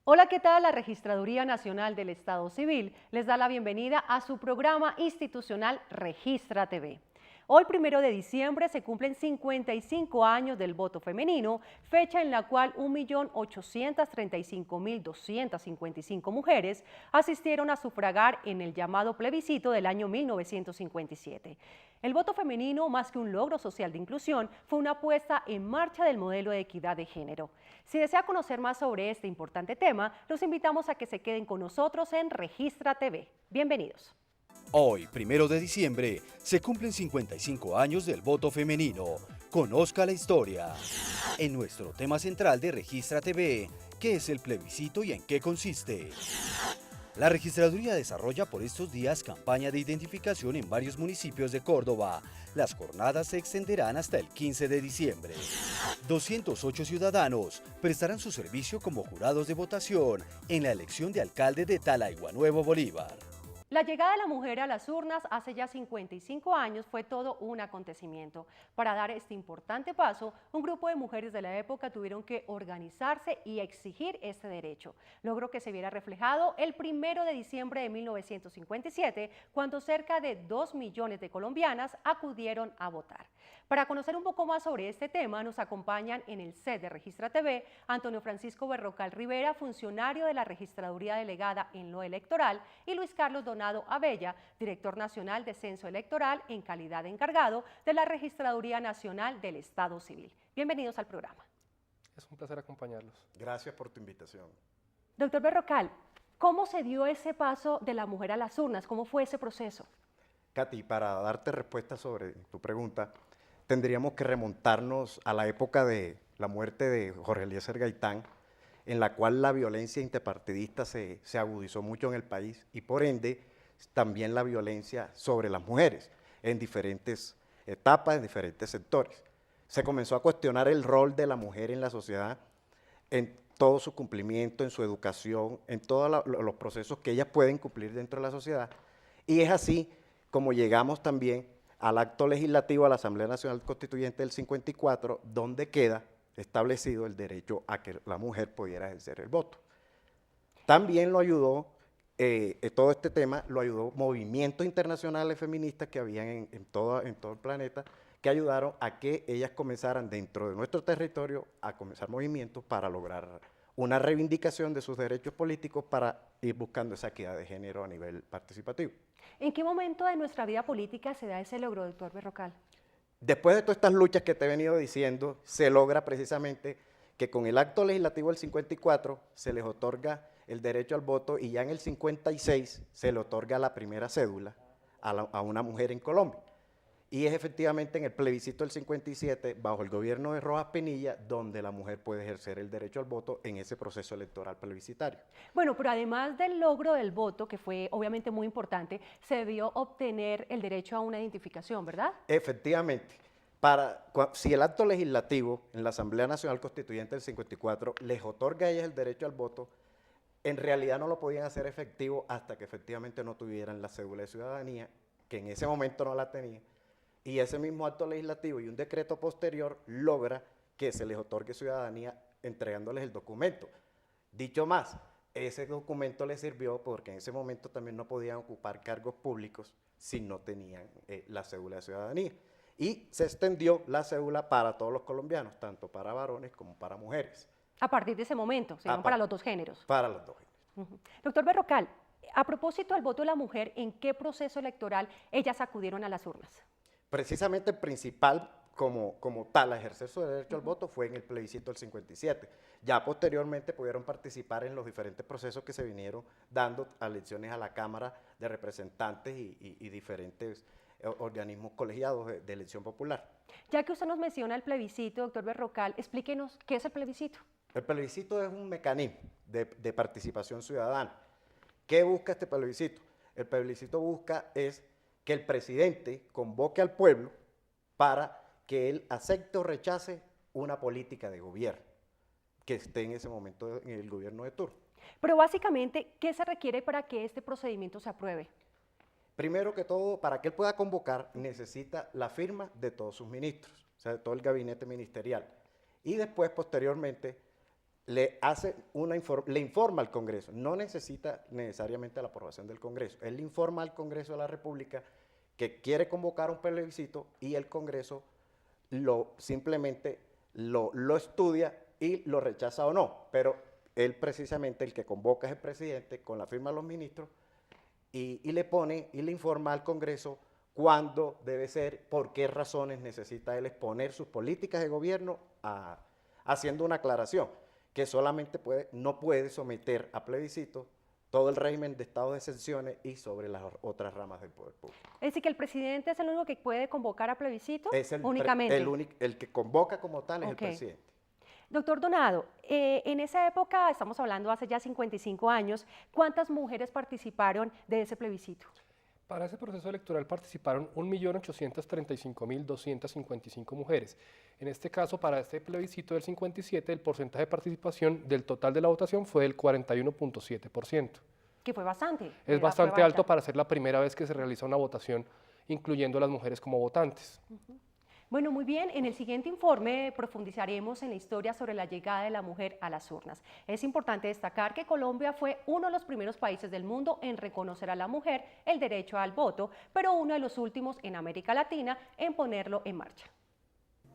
Hola, ¿qué tal? La Registraduría Nacional del Estado Civil les da la bienvenida a su programa institucional Registra TV. Hoy, 1 de diciembre, se cumplen 55 años del voto femenino, fecha en la cual 1.835.255 mujeres asistieron a sufragar en el llamado plebiscito del año 1957. El voto femenino, más que un logro social de inclusión, fue una puesta en marcha del modelo de equidad de género. Si desea conocer más sobre este importante tema, los invitamos a que se queden con nosotros en Registra TV. Bienvenidos. Hoy, 1 de diciembre, se cumplen 55 años del voto femenino. Conozca la historia. En nuestro tema central de Registra TV, ¿qué es el plebiscito y en qué consiste? La Registraduría desarrolla por estos días campaña de identificación en varios municipios de Córdoba. Las jornadas se extenderán hasta el 15 de diciembre. 208 ciudadanos prestarán su servicio como jurados de votación en la elección de alcalde de Talaigua Nuevo Bolívar. La llegada de la mujer a las urnas hace ya 55 años fue todo un acontecimiento. Para dar este importante paso, un grupo de mujeres de la época tuvieron que organizarse y exigir este derecho, logro que se viera reflejado el 1 de diciembre de 1957, cuando cerca de 2 millones de colombianas acudieron a votar. Para conocer un poco más sobre este tema, nos acompañan en el set de Registra TV Antonio Francisco Berrocal Rivera, funcionario de la Registraduría Delegada en lo Electoral, y Luis Carlos Donado Abella, director nacional de Censo Electoral en calidad de encargado de la Registraduría Nacional del Estado Civil. Bienvenidos al programa. Es un placer acompañarlos. Gracias por tu invitación. Doctor Berrocal, ¿cómo se dio ese paso de la mujer a las urnas? ¿Cómo fue ese proceso? Katy, para darte respuesta sobre tu pregunta, tendríamos que remontarnos a la época de la muerte de Jorge Eliezer Gaitán, en la cual la violencia interpartidista se agudizó mucho en el país y por ende también la violencia sobre las mujeres en diferentes etapas, en diferentes sectores. Se comenzó a cuestionar el rol de la mujer en la sociedad, en todo su cumplimiento, en su educación, en todos los procesos que ellas pueden cumplir dentro de la sociedad. Y es así como llegamos también al acto legislativo, a la Asamblea Nacional Constituyente del 54, donde queda establecido el derecho a que la mujer pudiera ejercer el voto. También lo ayudó, todo este tema lo ayudó movimientos internacionales feministas que habían en todo el planeta, que ayudaron a que ellas comenzaran dentro de nuestro territorio a comenzar movimientos para lograr una reivindicación de sus derechos políticos para ir buscando esa equidad de género a nivel participativo. ¿En qué momento de nuestra vida política se da ese logro, doctor Berrocal? Después de todas estas luchas que te he venido diciendo, se logra precisamente que con el acto legislativo del 54 se les otorga el derecho al voto y ya en el 56 se le otorga la primera cédula a una mujer en Colombia. Y es efectivamente en el plebiscito del 57, bajo el gobierno de Rojas Pinilla, donde la mujer puede ejercer el derecho al voto en ese proceso electoral plebiscitario. Bueno, pero además del logro del voto, que fue obviamente muy importante, se debió obtener el derecho a una identificación, ¿verdad? Efectivamente. Si el acto legislativo en la Asamblea Nacional Constituyente del 54 les otorga a ellas el derecho al voto, en realidad no lo podían hacer efectivo hasta que efectivamente no tuvieran la cédula de ciudadanía, que en ese momento no la tenían. Y ese mismo acto legislativo y un decreto posterior logra que se les otorgue ciudadanía entregándoles el documento. Dicho más, ese documento les sirvió porque en ese momento también no podían ocupar cargos públicos si no tenían la cédula de ciudadanía. Y se extendió la cédula para todos los colombianos, tanto para varones como para mujeres. A partir de ese momento, se dieron para los dos géneros. Para los dos géneros. Doctor Berrocal, a propósito del voto de la mujer, ¿en qué proceso electoral ellas acudieron a las urnas? Precisamente el principal, como tal, a ejercer su derecho al voto fue en el plebiscito del 57. Ya posteriormente pudieron participar en los diferentes procesos que se vinieron dando a elecciones a la Cámara de Representantes y diferentes organismos colegiados de elección popular. Ya que usted nos menciona el plebiscito, doctor Berrocal, explíquenos qué es el plebiscito. El plebiscito es un mecanismo de participación ciudadana. ¿Qué busca este plebiscito? El plebiscito busca que el presidente convoque al pueblo para que él acepte o rechace una política de gobierno que esté en ese momento en el gobierno de turno. Pero básicamente, ¿qué se requiere para que este procedimiento se apruebe? Primero que todo, para que él pueda convocar, necesita la firma de todos sus ministros, o sea, de todo el gabinete ministerial. Y después, posteriormente, le informa al Congreso, no necesita necesariamente la aprobación del Congreso, él le informa al Congreso de la República que quiere convocar un plebiscito y el Congreso simplemente lo estudia y lo rechaza o no, pero él precisamente el que convoca es el presidente con la firma de los ministros y le informa al Congreso cuándo debe ser, por qué razones necesita él exponer sus políticas de gobierno haciendo una aclaración, que solamente no puede someter a plebiscito todo el régimen de estado de excepciones y sobre las otras ramas del poder público. Es decir, que el presidente es el único que puede convocar a plebiscito únicamente. El que convoca como tal es el presidente. Doctor Donado, en esa época, estamos hablando hace ya 55 años, ¿cuántas mujeres participaron de ese plebiscito? Para ese proceso electoral participaron 1.835.255 mujeres. En este caso, para este plebiscito del 57, el porcentaje de participación del total de la votación fue del 41.7%. Que fue bastante. Es bastante alto para ser la primera vez que se realiza una votación incluyendo a las mujeres como votantes. Bueno, muy bien, en el siguiente informe profundizaremos en la historia sobre la llegada de la mujer a las urnas. Es importante destacar que Colombia fue uno de los primeros países del mundo en reconocer a la mujer el derecho al voto, pero uno de los últimos en América Latina en ponerlo en marcha.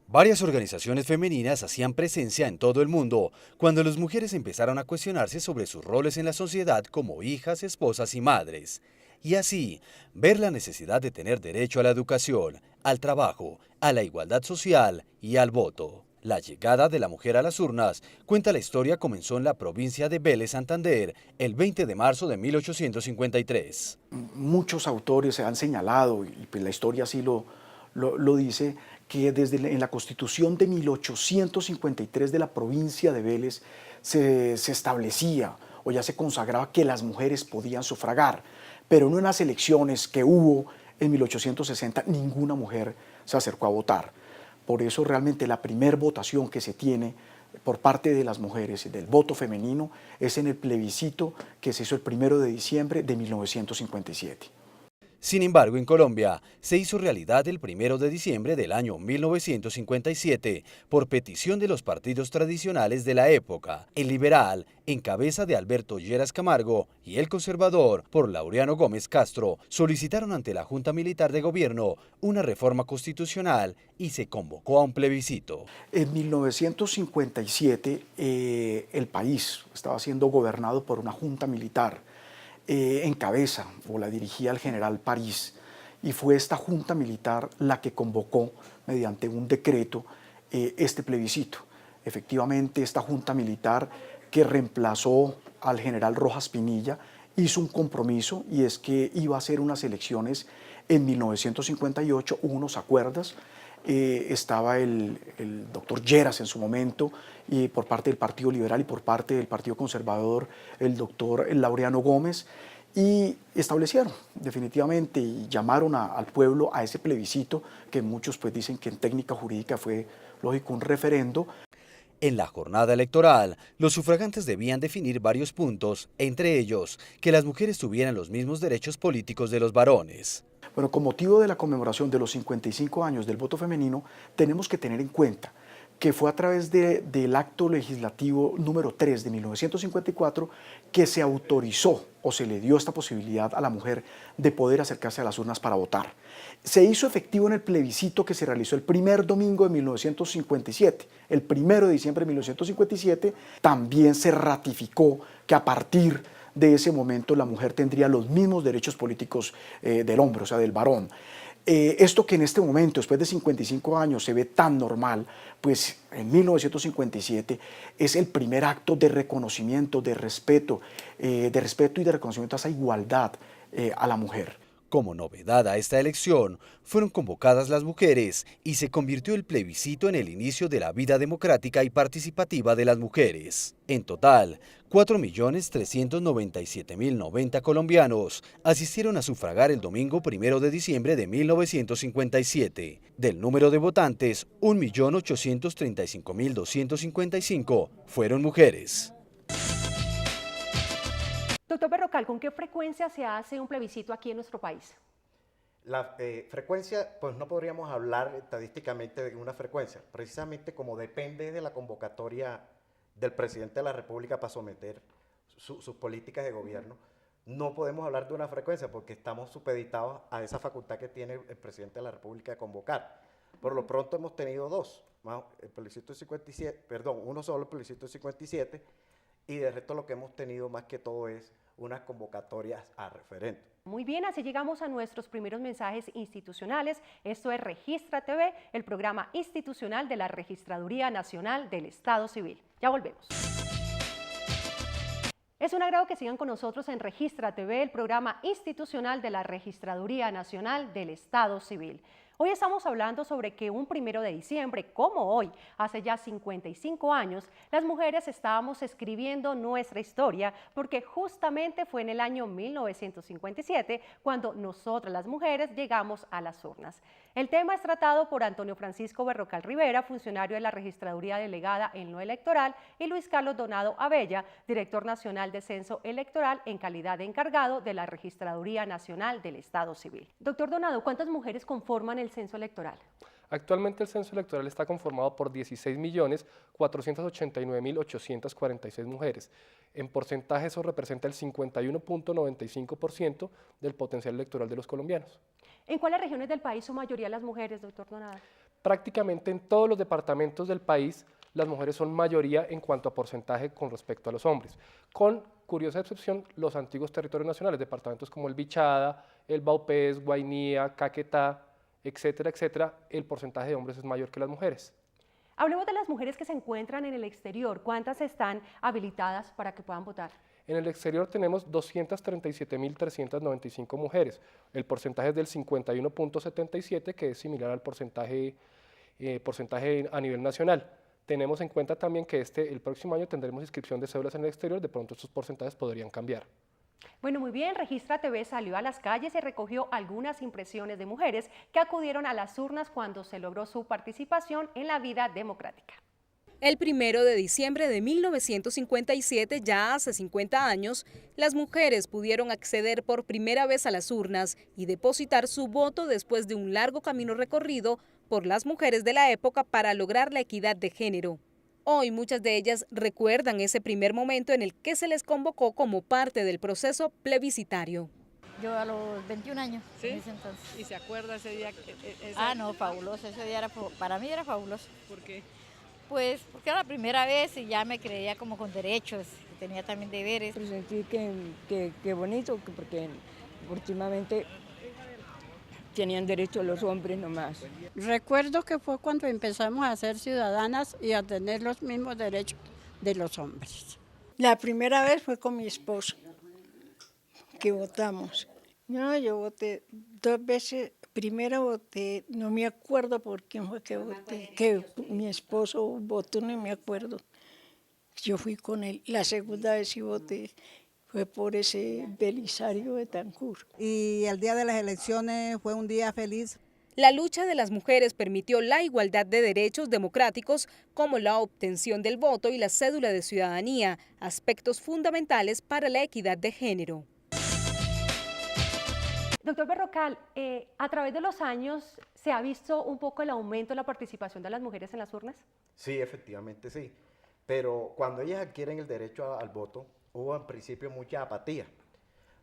Varias organizaciones femeninas hacían presencia en todo el mundo cuando las mujeres empezaron a cuestionarse sobre sus roles en la sociedad como hijas, esposas y madres. Y así, ver la necesidad de tener derecho a la educación, al trabajo, a la igualdad social y al voto. La llegada de la mujer a las urnas, cuenta la historia, comenzó en la provincia de Vélez, Santander, el 20 de marzo de 1853. Muchos autores se han señalado, y pues la historia así lo dice, que en la Constitución de 1853 de la provincia de Vélez se establecía o ya se consagraba que las mujeres podían sufragar, pero en unas elecciones que hubo en 1860 ninguna mujer se acercó a votar. Por eso realmente la primera votación que se tiene por parte de las mujeres del voto femenino es en el plebiscito que se hizo el 1 de diciembre de 1957. Sin embargo, en Colombia se hizo realidad el 1 de diciembre del año 1957 por petición de los partidos tradicionales de la época, el liberal, en cabeza de Alberto Lleras Camargo, y el conservador, por Laureano Gómez Castro, solicitaron ante la Junta Militar de Gobierno una reforma constitucional y se convocó a un plebiscito. En 1957 el país estaba siendo gobernado por una junta militar en cabeza, o la dirigía el general París, y fue esta junta militar la que convocó mediante un decreto este plebiscito. Efectivamente, esta junta militar que reemplazó al general Rojas Pinilla hizo un compromiso, y es que iba a hacer unas elecciones en 1958, hubo unos acuerdos, estaba el doctor Lleras en su momento, y por parte del Partido Liberal y por parte del Partido Conservador el doctor Laureano Gómez, y establecieron definitivamente y llamaron al pueblo a ese plebiscito que muchos pues dicen que en técnica jurídica fue lógico un referendo. En la jornada electoral, los sufragantes debían definir varios puntos, entre ellos que las mujeres tuvieran los mismos derechos políticos de los varones. Bueno, con motivo de la conmemoración de los 55 años del voto femenino, tenemos que tener en cuenta que fue a través del acto legislativo número 3 de 1954 que se autorizó o se le dio esta posibilidad a la mujer de poder acercarse a las urnas para votar. Se hizo efectivo en el plebiscito que se realizó el primer domingo de 1957. El 1 de diciembre de 1957 también se ratificó que a partir de ese momento la mujer tendría los mismos derechos políticos del hombre, o sea, del varón. Esto que en este momento, después de 55 años, se ve tan normal, pues en 1957 es el primer acto de reconocimiento, de respeto y de reconocimiento a esa igualdad a la mujer. Como novedad a esta elección, fueron convocadas las mujeres y se convirtió el plebiscito en el inicio de la vida democrática y participativa de las mujeres. En total, 4.397.090 colombianos asistieron a sufragar el domingo 1 de diciembre de 1957. Del número de votantes, 1.835.255 fueron mujeres. Doctor Berrocal, ¿con qué frecuencia se hace un plebiscito aquí en nuestro país? La frecuencia, pues no podríamos hablar estadísticamente de una frecuencia, precisamente como depende de la convocatoria del presidente de la República para someter sus políticas de gobierno, no podemos hablar de una frecuencia porque estamos supeditados a esa facultad que tiene el presidente de la República de convocar. Por lo pronto hemos tenido dos, el plebiscito 57, perdón, uno solo, el plebiscito 57, y de resto lo que hemos tenido más que todo es unas convocatorias a referéndum. Muy bien, así llegamos a nuestros primeros mensajes institucionales. Esto es Registra TV, el programa institucional de la Registraduría Nacional del Estado Civil. Ya volvemos. Es un agrado que sigan con nosotros en Registra TV, el programa institucional de la Registraduría Nacional del Estado Civil. Hoy estamos hablando sobre que un 1 de diciembre, como hoy, hace ya 55 años, las mujeres estábamos escribiendo nuestra historia porque justamente fue en el año 1957 cuando nosotras las mujeres llegamos a las urnas. El tema es tratado por Antonio Francisco Berrocal Rivera, funcionario de la Registraduría Delegada en lo Electoral, y Luis Carlos Donado Abella, director nacional de Censo Electoral en calidad de encargado de la Registraduría Nacional del Estado Civil. Doctor Donado, ¿cuántas mujeres conforman el censo electoral? Actualmente el censo electoral está conformado por 16.489.846 mujeres. En porcentaje eso representa el 51.95% del potencial electoral de los colombianos. ¿En cuáles regiones del país son mayoría las mujeres, doctor Donado? Prácticamente en todos los departamentos del país las mujeres son mayoría en cuanto a porcentaje con respecto a los hombres, con curiosa excepción los antiguos territorios nacionales, departamentos como el Bichada, el Vaupés, Guainía, Caquetá, etcétera, etcétera, el porcentaje de hombres es mayor que las mujeres. Hablemos de las mujeres que se encuentran en el exterior. ¿Cuántas están habilitadas para que puedan votar? En el exterior tenemos 237.395 mujeres. El porcentaje es del 51.77, que es similar al porcentaje a nivel nacional. Tenemos en cuenta también que el próximo año tendremos inscripción de cédulas en el exterior, de pronto estos porcentajes podrían cambiar. Bueno, muy bien, Registra TV salió a las calles y recogió algunas impresiones de mujeres que acudieron a las urnas cuando se logró su participación en la vida democrática. El 1 de diciembre de 1957, ya hace 50 años, las mujeres pudieron acceder por primera vez a las urnas y depositar su voto después de un largo camino recorrido por las mujeres de la época para lograr la equidad de género. Hoy muchas de ellas recuerdan ese primer momento en el que se les convocó como parte del proceso plebiscitario. Yo a los 21 años, ¿sí? En ese entonces. ¿Y se acuerda ese día? No, fabuloso, ese día para mí era fabuloso. ¿Por qué? Pues porque era la primera vez y ya me creía como con derechos, tenía también deberes. Pero sentí que bonito, porque últimamente tenían derecho los hombres nomás. Recuerdo que fue cuando empezamos a ser ciudadanas y a tener los mismos derechos de los hombres. La primera vez fue con mi esposo que votamos. No, yo voté 2 veces. Primero voté, no me acuerdo por quién fue que voté, que mi esposo votó, no me acuerdo. Yo fui con él. La segunda vez sí voté, fue por ese Belisario Betancur. Y el día de las elecciones fue un día feliz. La lucha de las mujeres permitió la igualdad de derechos democráticos como la obtención del voto y la cédula de ciudadanía, aspectos fundamentales para la equidad de género. Doctor Berrocal, a través de los años, ¿se ha visto un poco el aumento de la participación de las mujeres en las urnas? Sí, efectivamente sí. Pero cuando ellas adquieren el derecho al voto, hubo en principio mucha apatía,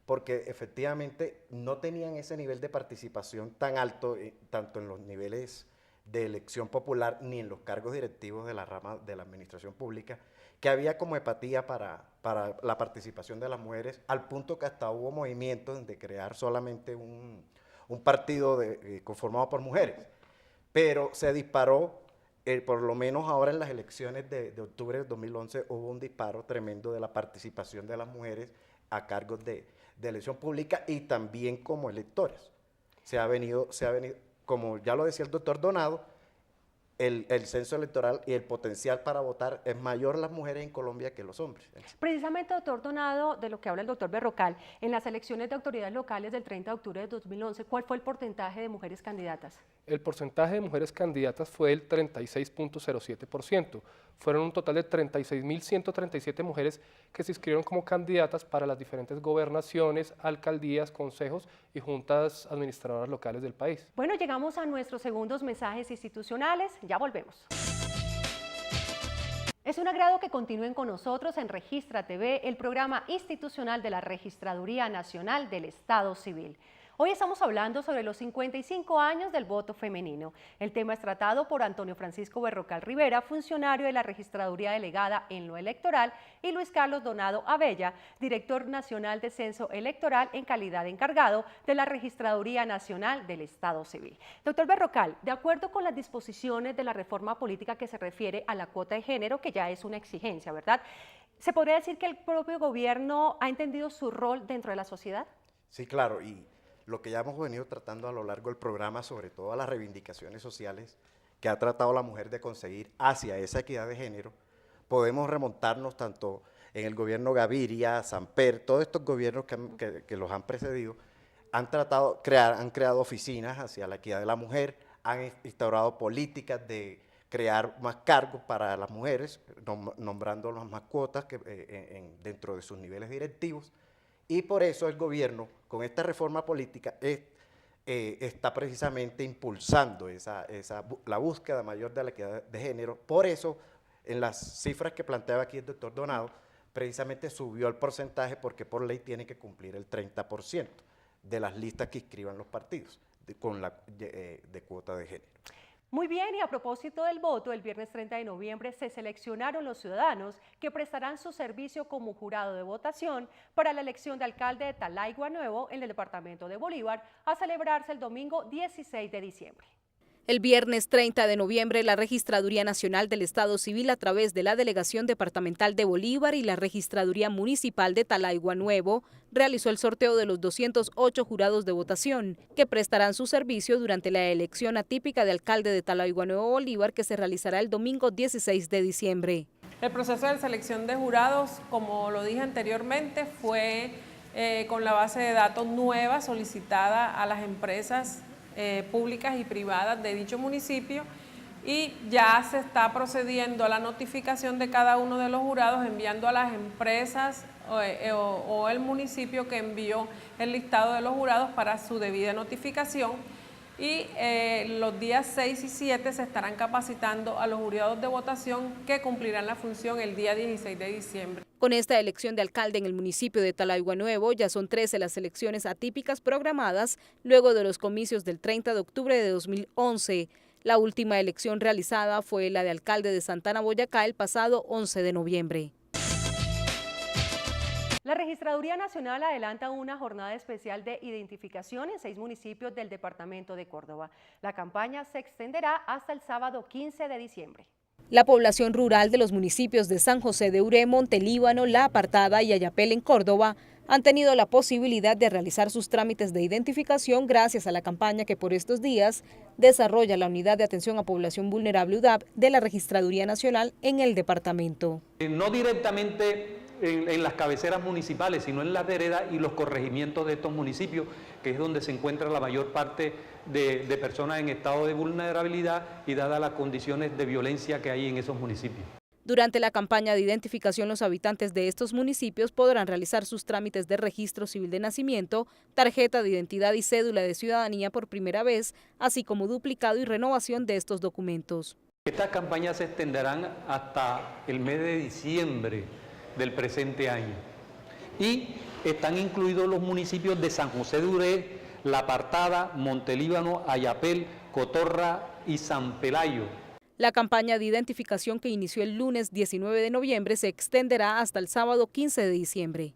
porque efectivamente no tenían ese nivel de participación tan alto, tanto en los niveles de elección popular ni en los cargos directivos de la rama de la administración pública, que había como apatía para la participación de las mujeres, al punto que hasta hubo movimientos de crear solamente un partido conformado por mujeres. Pero se disparó, por lo menos ahora en las elecciones de octubre de 2011, hubo un disparo tremendo de la participación de las mujeres a cargos de elección pública y también como electoras. Se ha venido, como ya lo decía el doctor Donado, el censo electoral y el potencial para votar es mayor las mujeres en Colombia que los hombres. Precisamente, doctor Donado, de lo que habla el doctor Berrocal, en las elecciones de autoridades locales del 30 de octubre de 2011, ¿cuál fue el porcentaje de mujeres candidatas? El porcentaje de mujeres candidatas fue el 36.07%. Fueron un total de 36.137 mujeres que se inscribieron como candidatas para las diferentes gobernaciones, alcaldías, consejos y juntas administradoras locales del país. Bueno, llegamos a nuestros segundos mensajes institucionales. Ya volvemos. Es un agrado que continúen con nosotros en Registra TV, el programa institucional de la Registraduría Nacional del Estado Civil. Hoy estamos hablando sobre los 55 años del voto femenino. El tema es tratado por Antonio Francisco Berrocal Rivera, funcionario de la Registraduría Delegada en lo Electoral, y Luis Carlos Donado Abella, director nacional de Censo Electoral en calidad de encargado de la Registraduría Nacional del Estado Civil. Doctor Berrocal, de acuerdo con las disposiciones de la reforma política que se refiere a la cuota de género, que ya es una exigencia, ¿verdad? ¿Se podría decir que el propio gobierno ha entendido su rol dentro de la sociedad? Sí, claro, y lo que ya hemos venido tratando a lo largo del programa, sobre todo las reivindicaciones sociales que ha tratado la mujer de conseguir hacia esa equidad de género, podemos remontarnos tanto en el gobierno Gaviria, Samper, todos estos gobiernos que los han precedido, han creado oficinas hacia la equidad de la mujer, han instaurado políticas de crear más cargos para las mujeres, nombrando más cuotas dentro de sus niveles directivos. Y por eso el gobierno, con esta reforma política, está precisamente impulsando la búsqueda mayor de la equidad de género. Por eso, en las cifras que planteaba aquí el doctor Donado, precisamente subió el porcentaje porque por ley tiene que cumplir el 30% de las listas que inscriban los partidos de cuota de género. Muy bien, y a propósito del voto, el viernes 30 de noviembre se seleccionaron los ciudadanos que prestarán su servicio como jurado de votación para la elección de alcalde de Talaigua Nuevo en el departamento de Bolívar, a celebrarse el domingo 16 de diciembre. El viernes 30 de noviembre, la Registraduría Nacional del Estado Civil, a través de la Delegación Departamental de Bolívar y la Registraduría Municipal de Talaigua Nuevo, realizó el sorteo de los 208 jurados de votación que prestarán su servicio durante la elección atípica de alcalde de Talaigua Nuevo Bolívar, que se realizará el domingo 16 de diciembre. El proceso de selección de jurados, como lo dije anteriormente, fue con la base de datos nueva solicitada a las empresas públicas y privadas de dicho municipio, y ya se está procediendo a la notificación de cada uno de los jurados, enviando a las empresas o el municipio que envió el listado de los jurados para su debida notificación, y los días 6 y 7 se estarán capacitando a los jurados de votación que cumplirán la función el día 16 de diciembre. Con esta elección de alcalde en el municipio de Talaigua Nuevo, ya son 13 las elecciones atípicas programadas luego de los comicios del 30 de octubre de 2011. La última elección realizada fue la de alcalde de Santana, Boyacá, el pasado 11 de noviembre. La Registraduría Nacional adelanta una jornada especial de identificación en 6 municipios del departamento de Córdoba. La campaña se extenderá hasta el sábado 15 de diciembre. La población rural de los municipios de San José de Uré, Montelíbano, La Apartada y Ayapel en Córdoba han tenido la posibilidad de realizar sus trámites de identificación gracias a la campaña que por estos días desarrolla la Unidad de Atención a Población Vulnerable UDAP de la Registraduría Nacional en el departamento. No directamente en las cabeceras municipales, sino en las veredas y los corregimientos de estos municipios, que es donde se encuentra la mayor parte de personas en estado de vulnerabilidad y dadas las condiciones de violencia que hay en esos municipios. Durante la campaña de identificación, los habitantes de estos municipios podrán realizar sus trámites de registro civil de nacimiento, tarjeta de identidad y cédula de ciudadanía por primera vez, así como duplicado y renovación de estos documentos. Estas campañas se extenderán hasta el mes de diciembre del presente año y están incluidos los municipios de San José de Uré, La Apartada, Montelíbano, Ayapel, Cotorra y San Pelayo. La campaña de identificación, que inició el lunes 19 de noviembre, se extenderá hasta el sábado 15 de diciembre.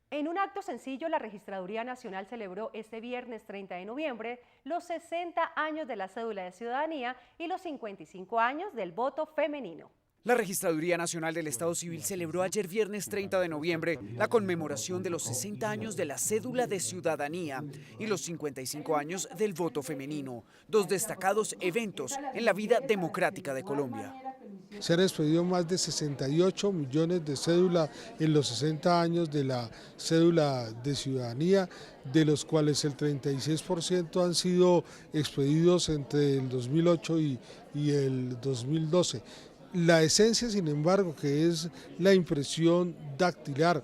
En un acto sencillo, la Registraduría Nacional celebró este viernes 30 de noviembre los 60 años de la cédula de ciudadanía y los 55 años del voto femenino. La Registraduría Nacional del Estado Civil celebró ayer viernes 30 de noviembre la conmemoración de los 60 años de la cédula de ciudadanía y los 55 años del voto femenino, 2 destacados eventos en la vida democrática de Colombia. Se han expedido más de 68 millones de cédulas en los 60 años de la cédula de ciudadanía, de los cuales el 36% han sido expedidos entre el 2008 y el 2012. La esencia, sin embargo, que es la impresión dactilar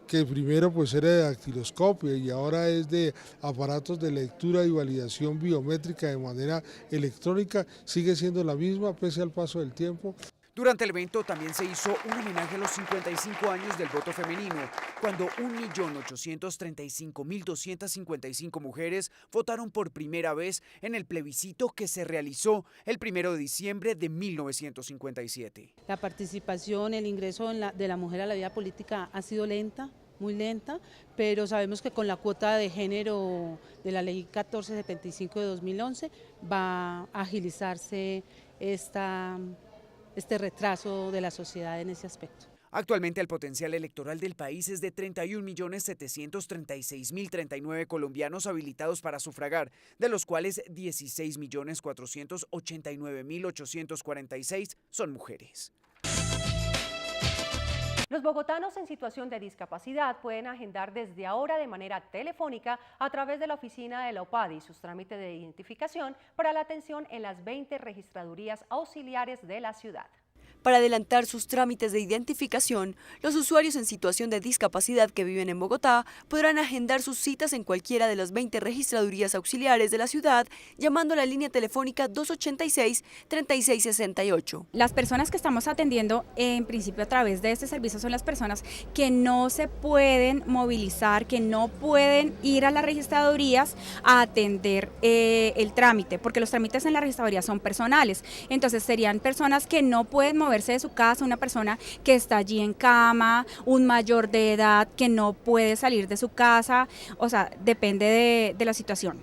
que primero pues era de dactiloscopio y ahora es de aparatos de lectura y validación biométrica de manera electrónica, sigue siendo la misma pese al paso del tiempo. Durante el evento también se hizo un homenaje a los 55 años del voto femenino, cuando 1.835.255 mujeres votaron por primera vez en el plebiscito que se realizó el 1 de diciembre de 1957. La participación, el ingreso de la mujer a la vida política ha sido lenta, muy lenta, pero sabemos que con la cuota de género de la ley 1475 de 2011 va a agilizarse este retraso de la sociedad en ese aspecto. Actualmente el potencial electoral del país es de 31.736.039 colombianos habilitados para sufragar, de los cuales 16.489.846 son mujeres. Los bogotanos en situación de discapacidad pueden agendar desde ahora de manera telefónica a través de la oficina de la OPADI sus trámites de identificación para la atención en las 20 registradurías auxiliares de la ciudad. Para adelantar sus trámites de identificación, los usuarios en situación de discapacidad que viven en Bogotá podrán agendar sus citas en cualquiera de las 20 registradurías auxiliares de la ciudad, llamando a la línea telefónica 286-3668. Las personas que estamos atendiendo en principio a través de este servicio son las personas que no se pueden movilizar, que no pueden ir a las registradurías a atender el trámite, porque los trámites en la registraduría son personales. Entonces serían personas que no pueden moverse de su casa, una persona que está allí en cama, un mayor de edad que no puede salir de su casa, o sea, depende de la situación.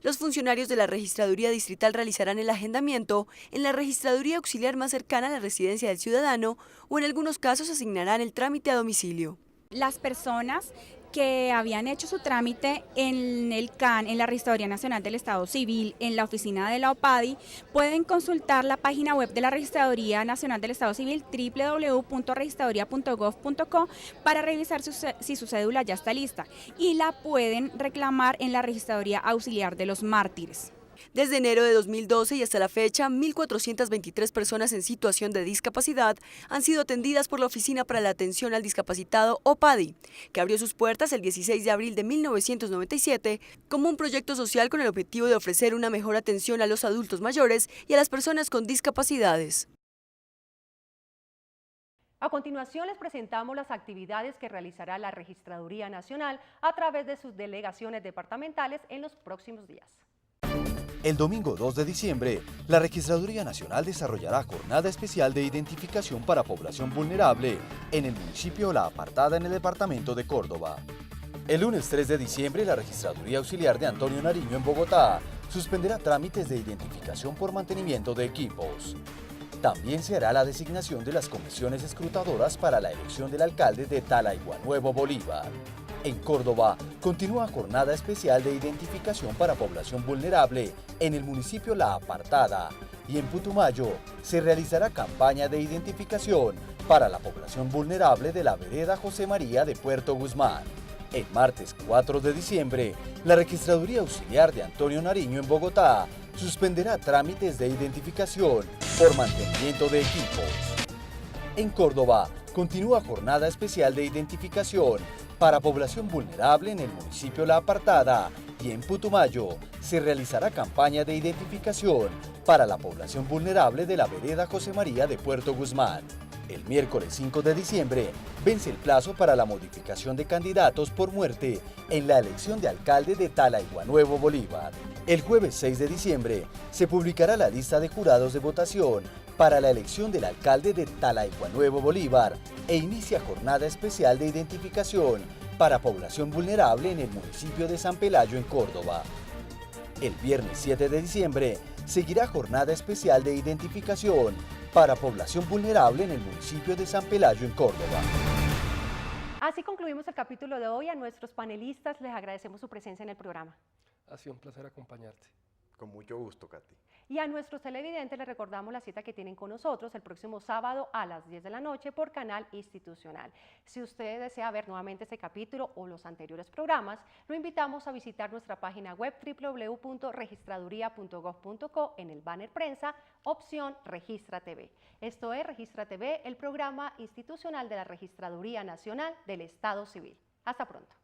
Los funcionarios de la Registraduría Distrital realizarán el agendamiento en la registraduría auxiliar más cercana a la residencia del ciudadano o en algunos casos asignarán el trámite a domicilio. Las personas que habían hecho su trámite en el CAN, en la Registraduría Nacional del Estado Civil, en la oficina de la OPADI, pueden consultar la página web de la Registraduría Nacional del Estado Civil, www.registraduría.gov.co, para revisar si su cédula ya está lista, y la pueden reclamar en la Registraduría Auxiliar de los Mártires. Desde enero de 2012 y hasta la fecha, 1.423 personas en situación de discapacidad han sido atendidas por la Oficina para la Atención al Discapacitado OPADI, que abrió sus puertas el 16 de abril de 1997 como un proyecto social con el objetivo de ofrecer una mejor atención a los adultos mayores y a las personas con discapacidades. A continuación les presentamos las actividades que realizará la Registraduría Nacional a través de sus delegaciones departamentales en los próximos días. El domingo 2 de diciembre, la Registraduría Nacional desarrollará jornada especial de identificación para población vulnerable en el municipio La Apartada en el departamento de Córdoba. El lunes 3 de diciembre, la Registraduría Auxiliar de Antonio Nariño en Bogotá suspenderá trámites de identificación por mantenimiento de equipos. También se hará la designación de las comisiones escrutadoras para la elección del alcalde de Talaiguanuevo, Bolívar. En Córdoba, continúa jornada especial de identificación para población vulnerable en el municipio La Apartada y en Putumayo se realizará campaña de identificación para la población vulnerable de la vereda José María de Puerto Guzmán. El martes 4 de diciembre, la Registraduría Auxiliar de Antonio Nariño en Bogotá suspenderá trámites de identificación por mantenimiento de equipos. En Córdoba, continúa jornada especial de identificación para población vulnerable en el municipio La Apartada y en Putumayo se realizará campaña de identificación para la población vulnerable de la vereda José María de Puerto Guzmán. El miércoles 5 de diciembre vence el plazo para la modificación de candidatos por muerte en la elección de alcalde de Talaiguanuevo, Bolívar. El jueves 6 de diciembre se publicará la lista de jurados de votación para la elección del alcalde de Talaiguanuevo, Bolívar, e inicia jornada especial de identificación para población vulnerable en el municipio de San Pelayo, en Córdoba. El viernes 7 de diciembre seguirá jornada especial de identificación para población vulnerable en el municipio de San Pelayo, en Córdoba. Así concluimos el capítulo de hoy. A nuestros panelistas les agradecemos su presencia en el programa. Ha sido un placer acompañarte. Con mucho gusto, Katy. Y a nuestros televidentes les recordamos la cita que tienen con nosotros el próximo sábado a las 10 de la noche por Canal Institucional. Si usted desea ver nuevamente este capítulo o los anteriores programas, lo invitamos a visitar nuestra página web www.registraduría.gov.co en el banner prensa, opción Registra TV. Esto es Registra TV, el programa institucional de la Registraduría Nacional del Estado Civil. Hasta pronto.